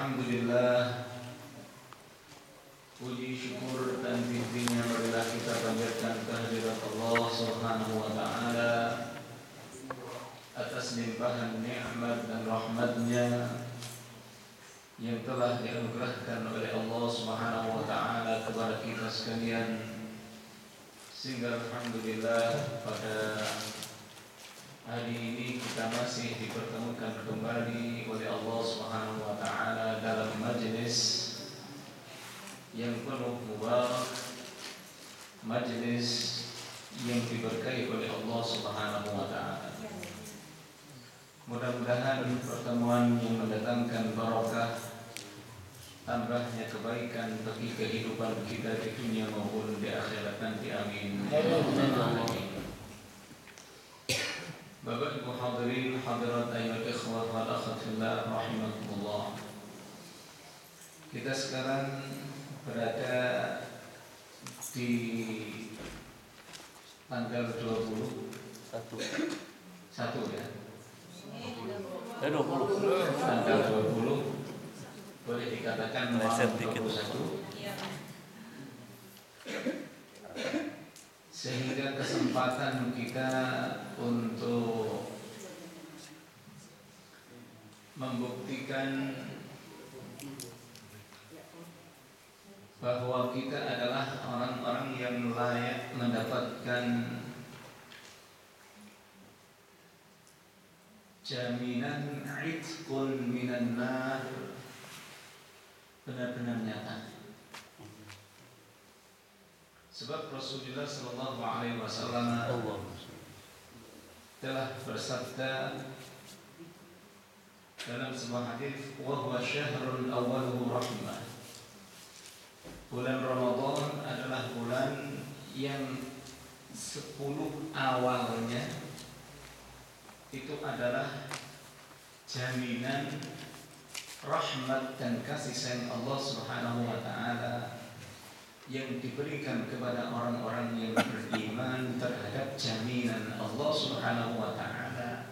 Alhamdulillah, puji syukur dan bimbingnya marilah kita panjatkan kehadirat Allah Subhanahu wa taala atas limpahan nikmat dan rahmat-Nya yang telah dianugerahkan oleh Allah Subhanahu wa taala kepada kita sekalian, sehingga alhamdulillah pada hari ini kita masih dipertemukan kembali oleh Allah Subhanahu wa taala dalam majelis yang penuh mubarak, majelis yang diberkahi oleh Allah Subhanahu wa taala. Mudah-mudahan pertemuan yang mendatangkan barakah, tambahnya kebaikan bagi kehidupan kita di dunia maupun di akhirat nanti. Amin. Bapak Ibu hadirin hadirat ayyuhal ikhwah wal akhwat fillah rahimakumullah. Kita sekarang berada di tanggal 21 ya. 20. Tanggal 20 boleh dikatakan malam 21. Sehingga kesempatan kita untuk membuktikan bahwa kita adalah orang-orang yang layak mendapatkan jaminan itqun minan nar benar-benar nyata. Sebab Rasulullah sallallahu alaihi wasallam telah bersabda dalam sebuah hadis, wa huwa syahrul awwaluhu rahmah. Bulan Ramadan adalah bulan yang 10 awalnya itu adalah jaminan rahmat dan kasih sayang Allah Subhanahu wa taala yang diberikan kepada orang-orang yang beriman terhadap jaminan Allah Subhanahu wa taala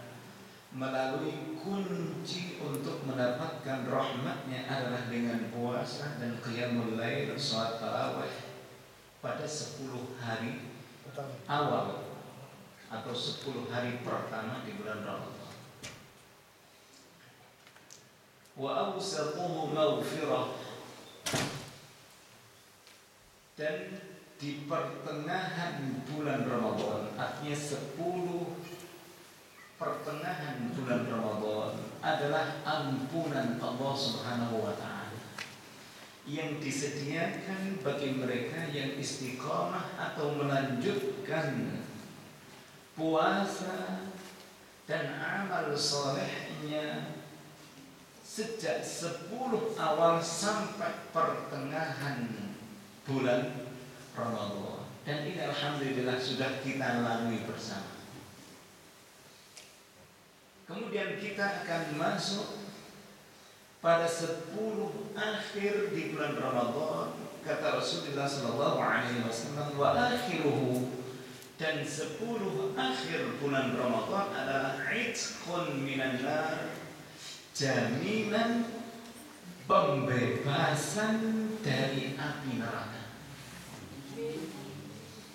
melalui kunci untuk mendapatkan rahmatnya adalah dengan puasa dan qiyamul lail, salat tarawih pada 10 hari awal atau 10 hari pertama di bulan Ramadan. Wa awsatuhu maghfirah, dan di pertengahan bulan Ramadan, artinya 10 pertengahan bulan Ramadan adalah ampunan Allah Subhanahu wa taala yang disediakan bagi mereka yang istiqamah atau melanjutkan puasa dan amal solehnya sejak 10 awal sampai pertengahan bulan Ramadan. Dan ini alhamdulillah sudah kita lalui bersama. Kemudian kita akan masuk pada 10 akhir di bulan Ramadan. Kata Rasulullah sallallahu alaihi wasallam, wa akhiruhu, dan 10 akhir bulan Ramadan adalah itqun minan nar, jaminan pembebasan dari api neraka.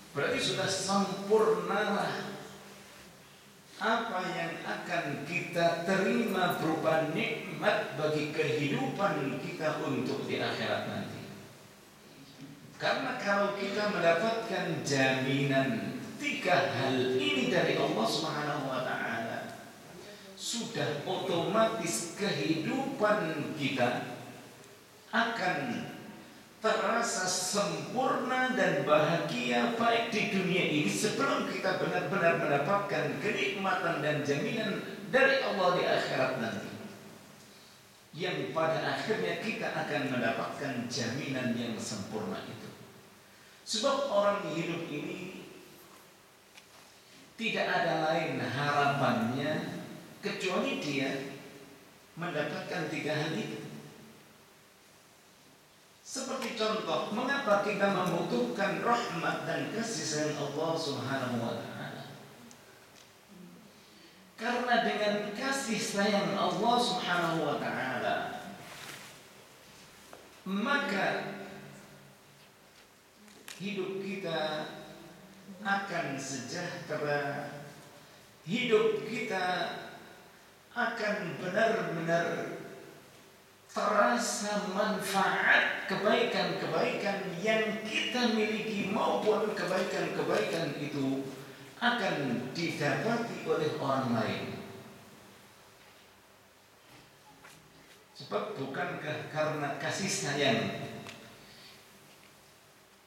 Berarti sudah sempurna apa yang akan kita terima berupa nikmat bagi kehidupan kita untuk di akhirat nanti. Karena kalau kita mendapatkan jaminan 3 hal ini dari Allah Subhanahu wa taala, sudah otomatis kehidupan kita akan terasa sempurna dan bahagia baik di dunia ini sebelum kita benar-benar mendapatkan kenikmatan dan jaminan dari Allah di akhirat nanti, yang pada akhirnya kita akan mendapatkan jaminan yang sempurna itu. Sebab orang hidup ini tidak ada lain harapannya kecuali dia mendapatkan 3 hal itu. Seperti contoh, mengapa kita membutuhkan rahmat dan kasih sayang Allah Subhanahu wa taala? Karena dengan kasih sayang Allah Subhanahu wa taala maka hidup kita akan sejahtera, hidup kita akan benar-benar terasa manfaat kebaikan-kebaikan yang kita miliki maupun kebaikan-kebaikan itu akan didapati oleh orang lain. Sebab bukankah karena kasih sayang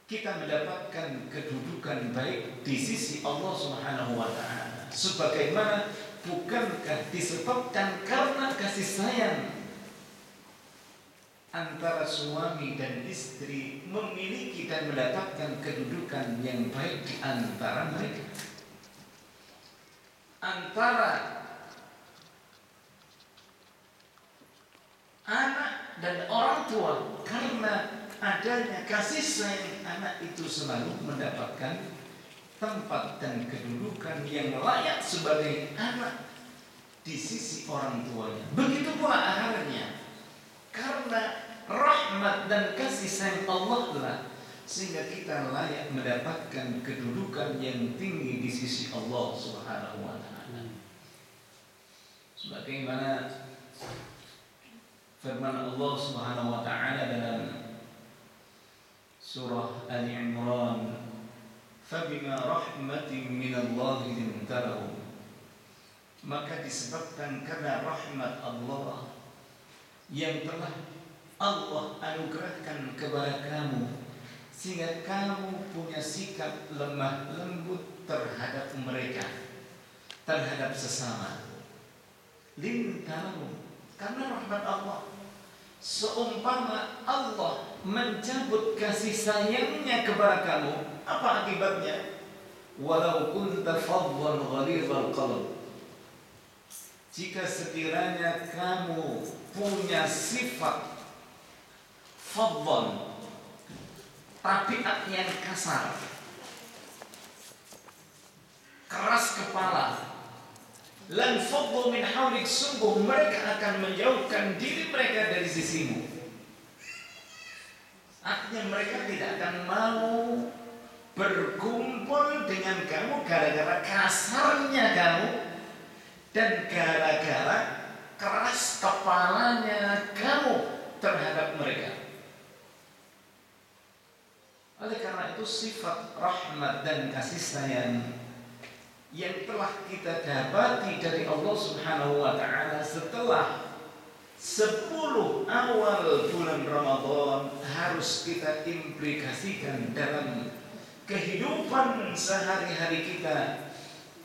kita mendapatkan kedudukan baik di sisi Allah Subhanahu wa taala? Sebagaimana bukankah disebabkan karena kasih sayang antara suami dan istri memiliki dan mendapatkan kedudukan yang baik di antara mereka, antara anak dan orang tua, karena adanya kasih sayang anak itu selalu mendapatkan tempat dan kedudukan yang layak sebagai anak di sisi orang tuanya. Begitu pula akhirnya, karena rahmat dan kasih sayang Allah lah sehingga kita layak mendapatkan kedudukan yang tinggi di sisi Allah Subhanahu wa taala. Sebagaimana firman Allah Subhanahu wa taala dalam surah Ali Imran, "Fabima rahmatin minallahi linta lahum." Maka disebabkan karena rahmat Allah yang telah Allah anugerahkan kepada kamu, sehingga kamu punya sikap lemah lembut terhadap mereka, terhadap sesama. Lintahu, karena rahmat Allah. Seumpama Allah mencabut kasih sayangnya kepada kamu, apa akibatnya? Walau kunta faddan ghalidhal qalb. Jika sekiranya kamu punya sifat faddan, tabiat yang kasar, keras kepala, lan faddu min haulik, sungguh mereka akan menjauhkan diri mereka dari sisimu. Artinya mereka tidak akan mau berkumpul dengan kamu gara-gara kasarnya kamu dan gara-gara keras kepalanya kamu terhadap mereka. Oleh karena itu sifat rahmat dan kasih sayang yang telah kita dapati dari Allah Subhanahu wa taala setelah 10 awal bulan Ramadan harus kita implikasikan dalam kehidupan sehari-hari kita.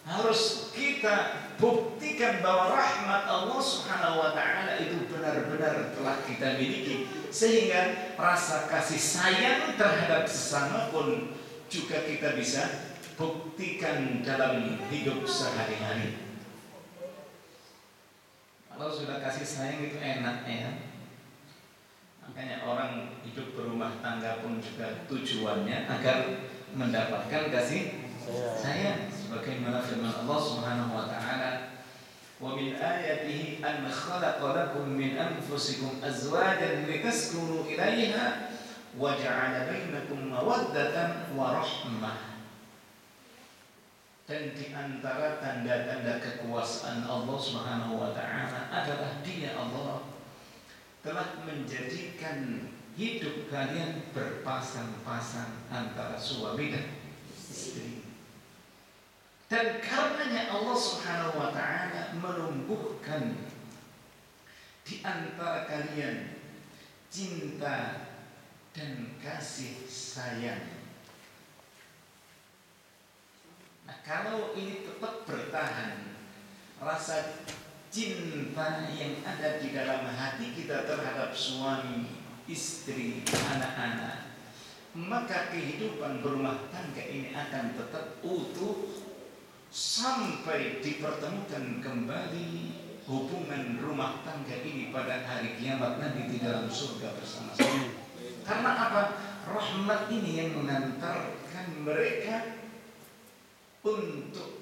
Harus kita buktikan bahwa rahmat Allah Subhanahu wa taala itu benar-benar telah kita miliki, sehingga rasa kasih sayang terhadap sesama pun juga kita bisa buktikan dalam hidup sehari-hari. Kalau sudah kasih sayang itu enak ya. Makanya orang hidup berumah tangga pun juga tujuannya agar mendapatkan kasih sayang. Sebagaimana firman Allah Subhanahu wa taala, "Wa min ayatihi an khalaqa lakum min anfusikum azwajan litaskunu ilaiha wa ja'ala bainakum mawaddatan wa rahmah." Dan di antara tanda-tanda kekuasaan Allah Subhanahu wa taala adalah Dia Allah telah menjadikan hidup kalian berpasang-pasang antara suami dan istri. Dan karenanya Allah Subhanahu wa taala menumbuhkan di antara kalian cinta dan kasih sayang. Nah, kalau ini tetap bertahan, rasa cinta yang ada di dalam hati kita terhadap suami, istri, anak-anak, maka kehidupan berumah tangga ini akan tetap utuh sampai dipertemukan kembali hubungan rumah tangga ini pada hari kiamat nanti di dalam surga bersama-sama. Karena apa? Rahmat ini yang mengantarkan mereka untuk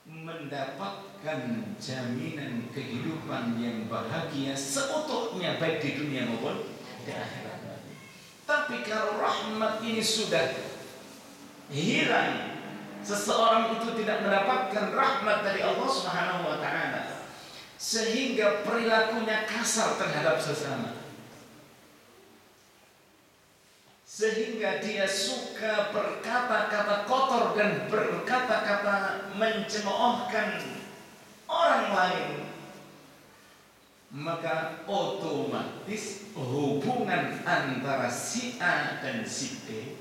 mendapatkan jaminan kehidupan yang bahagia seutuhnya baik di dunia maupun di akhirat. Tapi kalau rahmat ini sudah hilang, seseorang itu tidak mendapatkan rahmat dari Allah Subhanahu wa taala, sehingga perilakunya kasar terhadap sesama, sehingga dia suka berkata-kata kotor dan berkata-kata mencemoohkan orang lain, maka otomatis hubungan antara si A dan si B,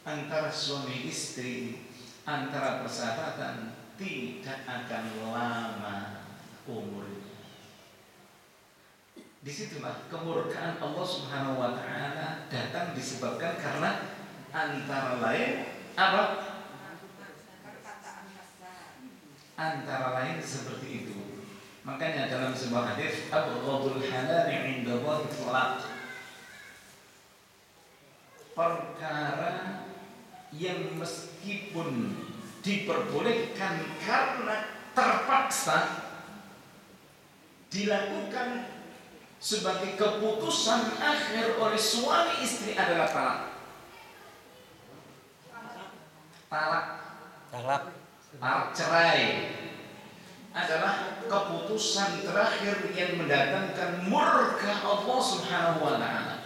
antara suami istri, antara persahabatan tidak akan lama umurnya. Disitulah kemurkaan Allah Subhanahu wa taala datang disebabkan karena antara lain apa? Antara lain seperti itu. Makanya dalam sebuah hadis, abghadul halal 'inda Allahi talaq, perkara yang meskipun diperbolehkan karena terpaksa dilakukan sebagai keputusan akhir oleh suami istri adalah talak. Talak cerai adalah keputusan terakhir yang mendatangkan murka Allah Subhanahu wa taala.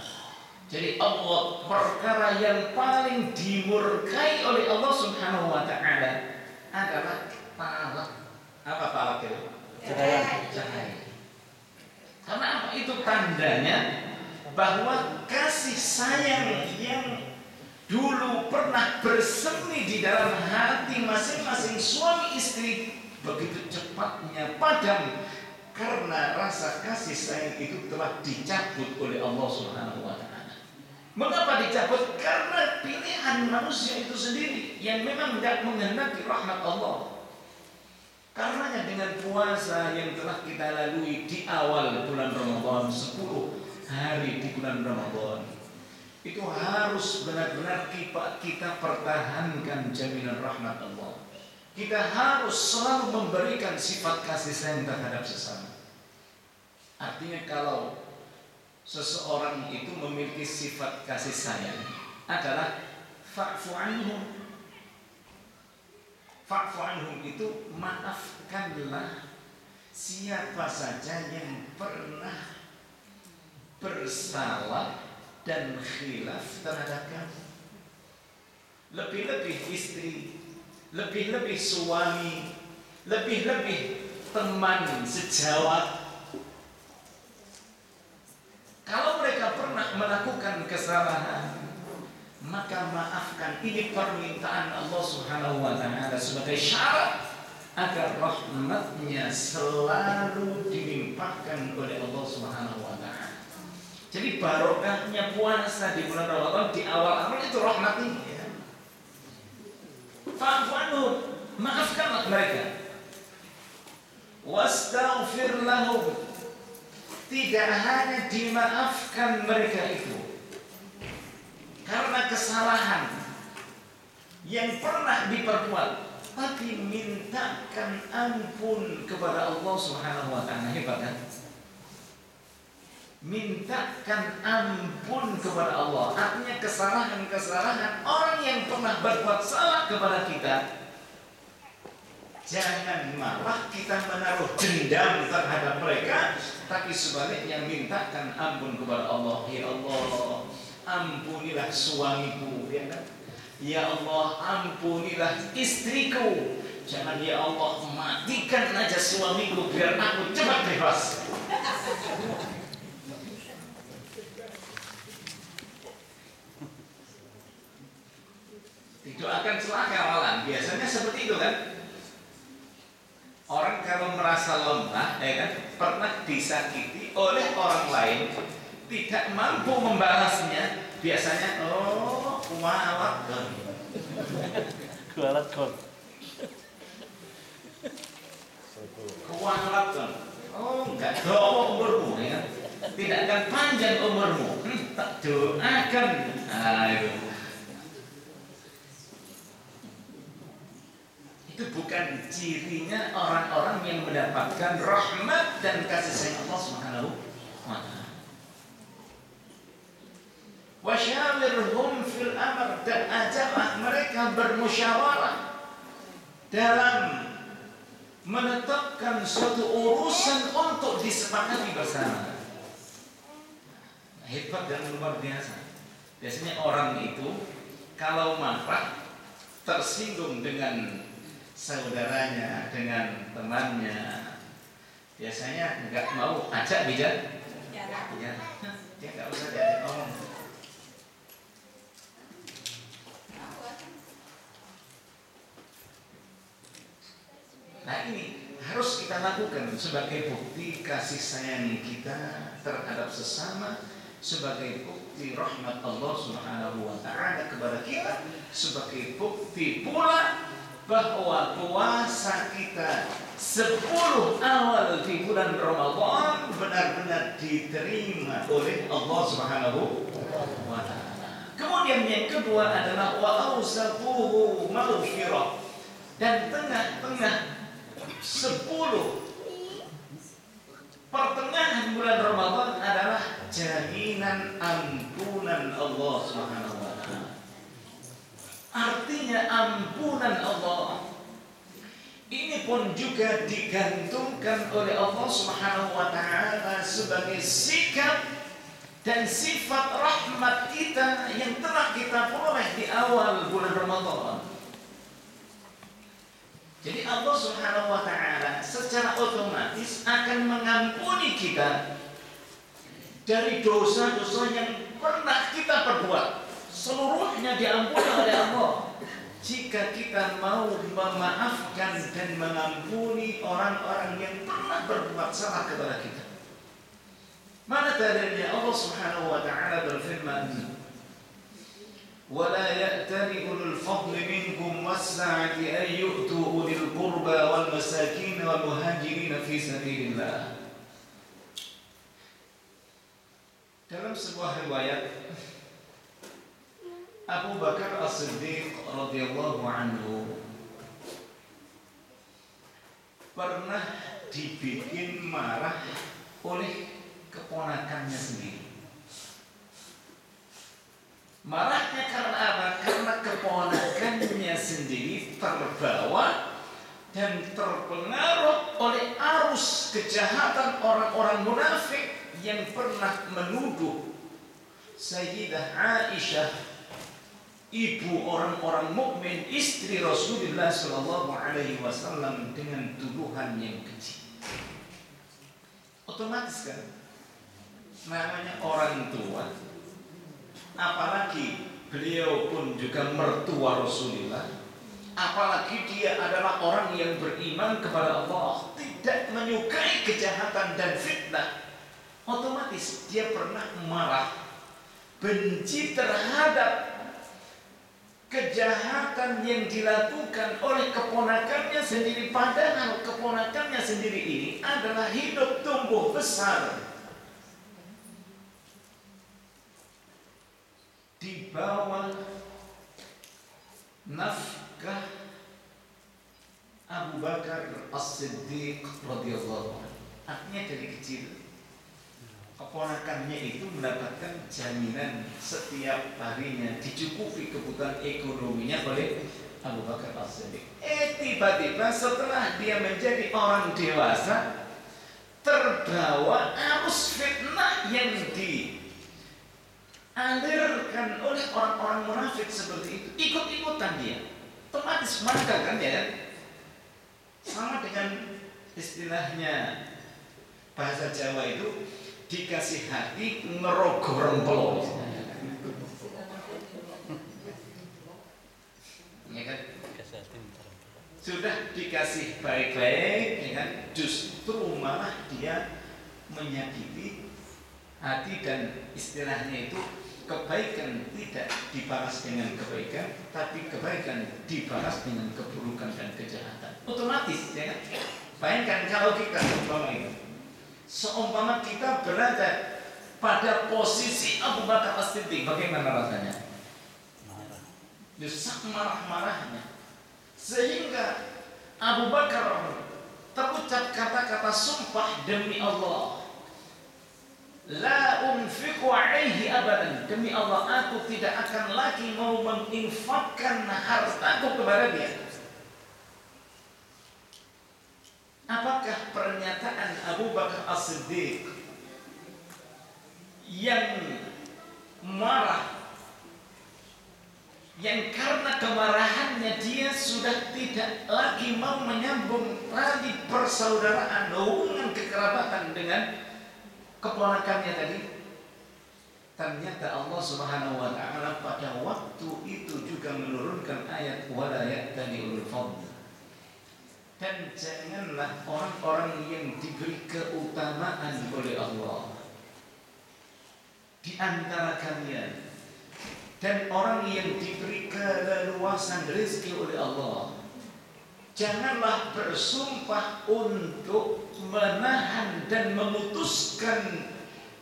Jadi Allah, perkara yang paling dimurkai oleh Allah Subhanahu wa taala adalah talak. Apa talak itu? Cerai. Karena apa? Itu tandanya bahwa kasih sayang yang dulu pernah bersemi di dalam hati masing-masing suami istri begitu cepatnya padam karena rasa kasih sayang itu telah dicabut oleh Allah Subhanahu wa taala. Mengapa dicabut? Karena pilihan manusia itu sendiri yang memang tidak menghendaki rahmat Allah. Karenanya dengan puasa yang telah kita lalui di awal bulan Ramadan, 10 hari di bulan Ramadan, itu harus benar-benar kita pertahankan jaminan rahmat Allah. Kita harus selalu memberikan sifat kasih sayang terhadap sesama. Artinya kalau seseorang itu memiliki sifat kasih sayang adalah fa'fu anhum. Fa'fu anhum itu maafkanlah siapa saja yang pernah bersalah dan khilaf terhadap kamu. Lebih-lebih istri, lebih-lebih suami, lebih-lebih teman sejawat. Kalau mereka pernah melakukan kesalahan, maka maafkan. Ini permintaan Allah Subhanahu wa taala sebagai syarat agar rahmatnya selalu dilimpahkan oleh Allah Subhanahu wa taala. Jadi barokahnya puasa di bulan Ramadan di awal-awal itu rahmat ini ya. Fa'fu anhum, maafkanlah mereka. Wastaghfir lahum, tidak hanya dimaafkan mereka itu karena kesalahan yang pernah diperbuat, tapi mintakan ampun kepada Allah Subhanahu wa taala. Hebat kan? Mintakan ampun kepada Allah. Artinya kesalahan-kesalahan orang yang pernah berbuat salah kepada kita, jangan malah kita menaruh dendam terhadap mereka, tapi sebaliknya mintakan ampun kepada Allah. Ya Allah, ampunilah suamiku, ya kan? Ya Allah, ampunilah istriku. Jangan ya Allah, matikan aja suamiku biar aku cepat bebas. Itu akan celaka malam. Biasanya seperti itu kan? Orang kalau merasa lemah, ya kan, pernah disakiti oleh orang lain, tidak mampu membalasnya, biasanya kualat kan. Kualat kan. Kualat kan. Enggak dawa umurmu, ya kan? Tidak akan panjang umurmu. Tak doakan. Itu bukan cirinya orang-orang yang mendapatkan rahmat dan kasih sayang Allah Subhanahu wa taala. Wasyawirhum fil amr, dan ajaklah mereka bermusyawarah dalam menetapkan suatu urusan untuk disepakati bersama. Hebat dan luar biasa. Biasanya orang itu kalau marah, tersinggung dengan saudaranya, dengan temannya, biasanya nggak mau ajak bicara. Ya, dia nggak usah diajak ngomong. Nah ini harus kita lakukan sebagai bukti kasih sayang kita terhadap sesama, sebagai bukti rahmat Allah Subhanahu wa ta'ala kepada kita, sebagai bukti pula bahwa puasa kita 10 awal di bulan Ramadan benar-benar diterima oleh Allah Subhanahu wa ta'ala. Kemudian yang kedua adalah wa awsatuhu maghfirah, dan tengah-tengah 10 pertengahan bulan Ramadan adalah jaminan ampunan Allah Subhanahu wa ta'ala. Artinya ampunan Allah ini pun juga digantungkan oleh Allah Subhanahu wa ta'ala sebagai sikap dan sifat rahmat kita yang telah kita peroleh di awal bulan Ramadan. Jadi Allah Subhanahu wa ta'ala secara otomatis akan mengampuni kita dari dosa-dosa yang pernah kita perbuat. Seluruhnya diampuni oleh Allah jika kita mau memaafkan dan mengampuni orang-orang yang pernah berbuat salah kepada kita. Mana dalilnya? Allah Subhanahu wa ta'ala berfirman, وَلَا يَأْتَلِ أُولُو الْفَضْلِ مِنْكُمْ وَالسَّعَةِ أَنْ يُؤْتُوا أُولِي الْقُرْبَى وَالْمَسَاكِينَ وَالْمُهَاجِرِينَ فِي سَبِيلِ اللَّهِ. Dalam sebuah riwayat, Abu Bakar As-Siddiq radhiyallahu anhu pernah dibikin marah oleh keponakannya sendiri. Marahnya karena apa? Karena keponakannya sendiri terbawa dan terpengaruh oleh arus kejahatan orang-orang munafik yang pernah menuduh Sayyidah Aisyah, ibu orang-orang mukmin, istri Rasulullah Shallallahu Alaihi Wasallam, dengan tuduhan yang keji. Otomatis kan, namanya orang tua, apalagi beliau pun juga mertua Rasulullah, apalagi dia adalah orang yang beriman kepada Allah, tidak menyukai kejahatan dan fitnah, otomatis dia pernah marah, benci terhadap kejahatan yang dilakukan oleh keponakannya sendiri, padahal keponakannya sendiri ini adalah hidup tumbuh besar di bawah nafkah Abu Bakar As-Siddiq radhiyallahu anhu. Artinya dari kecil keponakannya itu mendapatkan jaminan setiap harinya dicukupi kebutuhan ekonominya oleh Abu Bakar As-Siddiq. Tiba-tiba setelah dia menjadi orang dewasa, terbawa arus fitnah yang dialirkan oleh orang-orang munafik seperti itu, ikut-ikutan dia, otomatis maka kan ya, sama dengan istilahnya bahasa Jawa itu, dikasih hati ngerogoh rempelo, ya kan? Sudah dikasih baik-baik, ya kan? Justru malah dia menyakiti hati, dan istilahnya itu kebaikan tidak dibalas dengan kebaikan, tapi kebaikan dibalas dengan keburukan dan kejahatan. Otomatis, ya kan? Bayangkan kalau kita seumpama kita berada pada posisi Abu Bakar As-Siddiq, bagaimana rasanya? Justru marah-marahnya, sehingga Abu Bakar terucap kata-kata sumpah demi Allah, La unfiqu alaihi abadan, demi Allah aku tidak akan lagi mau menginfakkan hartaku kepada dia. Apakah pernyataan Abu Bakar As-Siddiq yang marah, yang karena kemarahannya dia sudah tidak lagi mau menyambung tali persaudaraan, hubungan kekerabatan dengan keponakannya tadi? Ternyata Allah Subhanahu wa taala pada waktu itu juga menurunkan ayat wala ya'tali ulul fadl. Dan janganlah orang-orang yang diberi keutamaan oleh Allah di antara kalian, dan orang yang diberi keleluasan rezeki oleh Allah, janganlah bersumpah untuk menahan dan memutuskan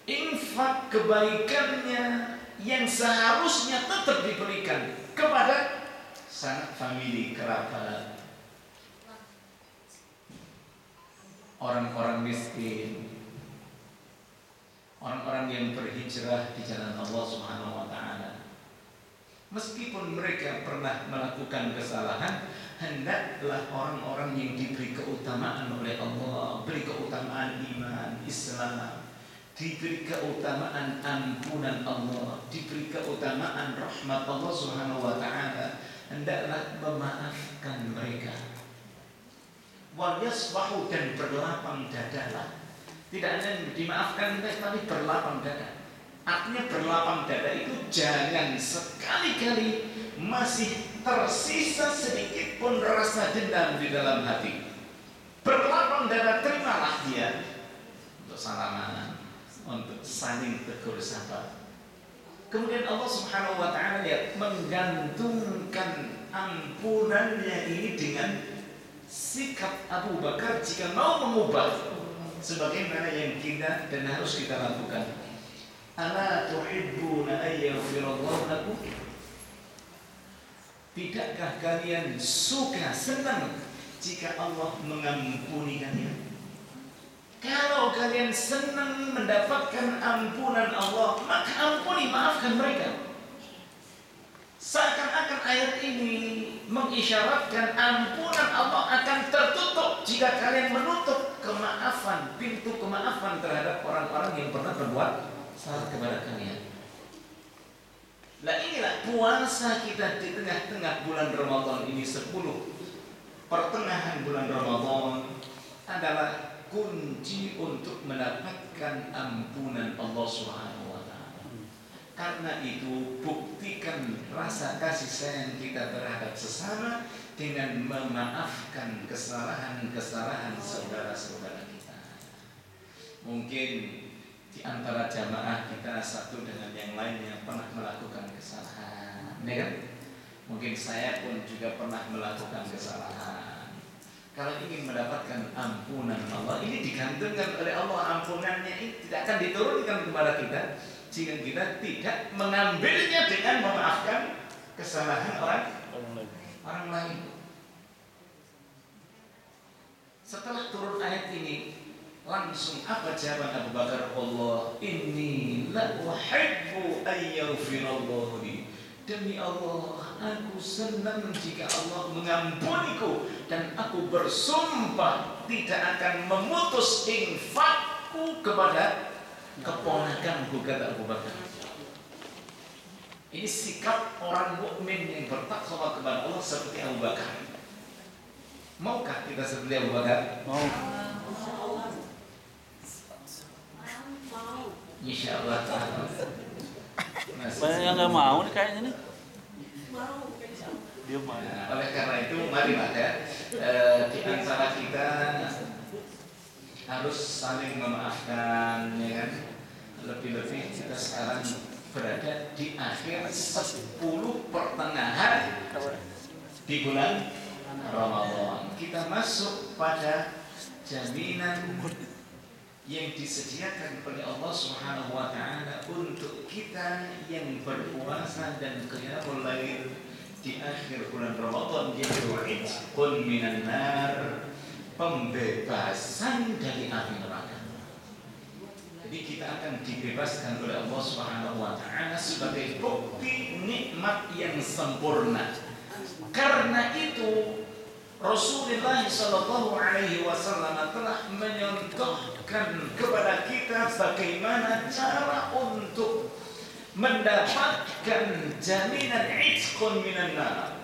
infak kebaikannya yang seharusnya tetap diberikan kepada sanak famili, kerabat, orang-orang miskin, orang-orang yang berhijrah di jalan Allah Subhanahu wa taala. Meskipun mereka pernah melakukan kesalahan, hendaklah orang-orang yang diberi keutamaan oleh Allah, beri keutamaan iman, Islam, diberi keutamaan ampunan Allah, diberi keutamaan rahmat Allah Subhanahu wa taala, hendaklah memaafkan mereka. Wal yasfahu, dan berlapang dadalah. Tidak hanya dimaafkan tapi berlapang dada. Artinya berlapang dada itu jangan sekali-kali masih tersisa sedikit pun rasa dendam di dalam hati. Berlapang dada, terimalah dia untuk salaman, untuk saling tegur sapa. Kemudian Allah Subhanahu wa taala lihat menggantungkan ampunannya ini dengan sikap Abu Bakar jika mau mengubah sebagaimana yang kita dan harus kita lakukan. Ala tuhibbuna ayyaghfirallahu lakum? Tidakkah kalian suka, senang jika Allah mengampuni kalian? Kalau kalian senang mendapatkan ampunan Allah, maka ampuni, maafkan mereka. Seakan-akan ayat ini mengisyaratkan ampunan Allah akan tertutup jika kalian menutup kemaafan, pintu kemaafan terhadap orang-orang yang pernah berbuat salah kepada kalian. Nah inilah puasa kita di tengah-tengah bulan Ramadan ini, 10 pertengahan bulan Ramadan adalah kunci untuk mendapatkan ampunan Allah Subhanahu wa taala. Karena itu buktikan rasa kasih sayang kita terhadap sesama dengan memaafkan kesalahan-kesalahan saudara-saudara kita. Mungkin di antara jamaah kita satu dengan yang lainnya pernah melakukan kesalahan, ya kan? Mungkin saya pun juga pernah melakukan kesalahan. Kalau ingin mendapatkan ampunan Allah, ini digantungkan oleh Allah, ampunannya ini tidak akan diturunkan kepada kita jika kita tidak mengambilnya dengan memaafkan kesalahan orang lain. Setelah turun ayat ini, langsung apa jawaban Abu Bakar? Allah, inni la uhibbu ayyaghfirallahu li. Demi Allah, aku senang jika Allah mengampuniku, dan aku bersumpah tidak akan memutus infakku kepada keponakanku, kata Abu Bakar. Ini sikap orang mukmin yang bertakwa kepada Allah seperti Abu Bakar. Maukah kita seperti Abu Bakar? Mau. Insya Allah. Banyak yang nggak mau nih kayaknya nih. Dia mau. Nah, oleh karena itu marilah ya, di antara kita harus saling memaafkan, ya kan? Lebih-lebih kita sekarang berada di akhir 10 pertengahan di bulan Ramadan. Kita masuk pada jaminan yang disediakan oleh Allah Subhanahu wa taala untuk kita yang berpuasa dan qiyamul lail di akhir bulan Ramadan, yaitu itqun minan nar, pembebasan dari api neraka. Jadi kita akan dibebaskan oleh Allah Subhanahu wa taala sebagai bukti nikmat yang sempurna. Karena itu Rasulullah sallallahu alaihi wasallam telah menyontohkan kepada kita bagaimana cara untuk mendapatkan jaminan itqun minan nar.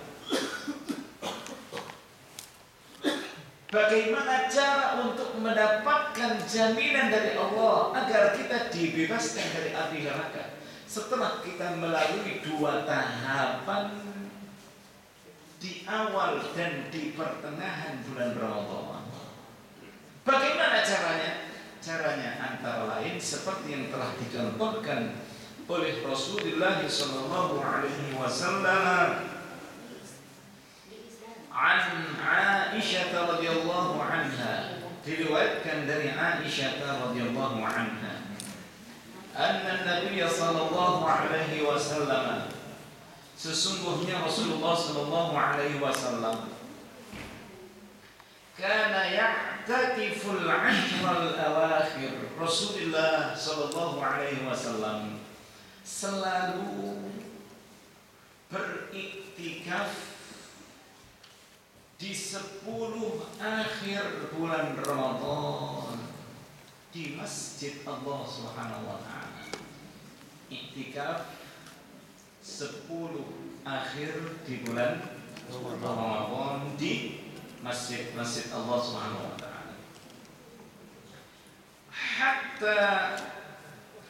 Bagaimana cara untuk mendapatkan jaminan dari Allah agar kita dibebaskan dari api neraka setelah kita melalui 2 tahapan di awal dan di pertengahan bulan Ramadan. Bagaimana caranya? Caranya antara lain seperti yang telah dicontohkan oleh Rasulullah sallallahu alaihi wasallam an Aisyah radhiyallahu anha, diriwayatkan dari Aisyah radhiyallahu anha anna Nabi sallallahu alaihi wasallam, sesungguhnya Rasulullah sallallahu alaihi wasallam kana ya'takiful 'ashral awakhir. Rasulullah sallallahu alaihi wasallam selalu beriktikaf di 10 akhir bulan Ramadan di Masjid Allah Subhanahu wa taala. Iktikaf 10 akhir di bulan Ramadan di masjid-masjid Allah Subhanahu wa taala. Hatta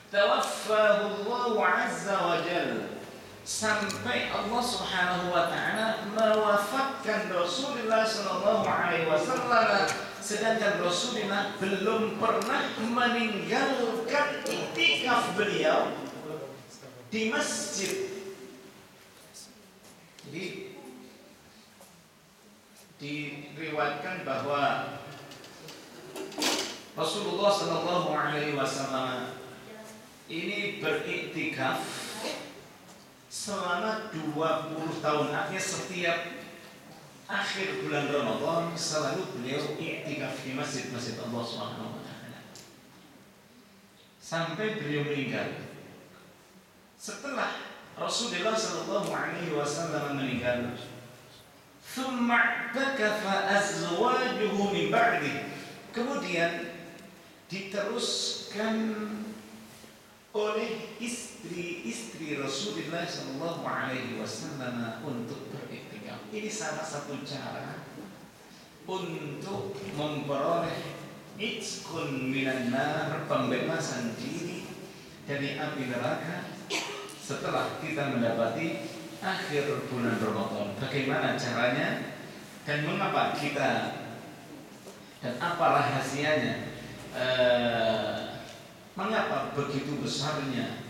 tawaffahu Allah azza wa jalla, sampai Allah Subhanahu wa taala mewafatkan Rasulullah sallallahu alaihi wasallam, sedangkan Rasulullah belum pernah meninggalkan iktikaf beliau di masjid. Jadi diriwayatkan bahwa Rasulullah sallallahu alaihi wasallam ini beriktikaf selama 20 tahun. Artinya setiap akhir bulan Ramadan selalu beliau iktikaf di masjid-masjid Allah Subhanahu wa taala sampai beliau meninggal. Setelah Rasulullah sallallahu alaihi wasallam meninggal, thumma takafa azwajuhu min ba'di, kemudian diteruskan oleh istri-istri Rasulullah sallallahu alaihi wasallam untuk beriktikaf. Ini salah satu cara untuk memperoleh itqun minan nar, pembebasan diri dari api neraka setelah kita mendapati akhir bulan Ramadan. Bagaimana caranya dan mengapa kita dan apa rahasianya? Mengapa begitu besarnya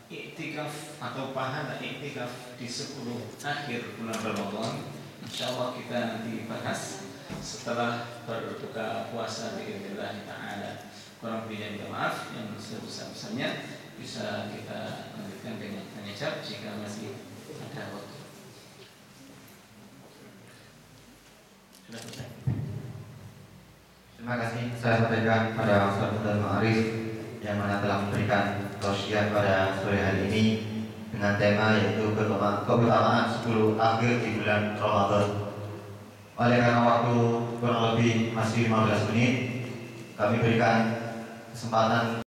iktikaf atau pahala iktikaf di 10 akhir bulan Ramadan? Insyaallah kita nanti bahas setelah berbuka puasa biidznillah taala. Kurang lebihnya minta maaf, yang sebesar-besarnya bisa kita lanjutkan dengan tanya jawab jika masih ada waktu. Sudah selesai. Terima kasih saya sampaikan pada Ustaz Abdul Ma'arif yang mana telah memberikan tausiah pada sore hari ini dengan tema yaitu keutamaan 10 akhir di bulan Ramadan. Oleh karena waktu kurang lebih masih 15 menit, kami berikan kesempatan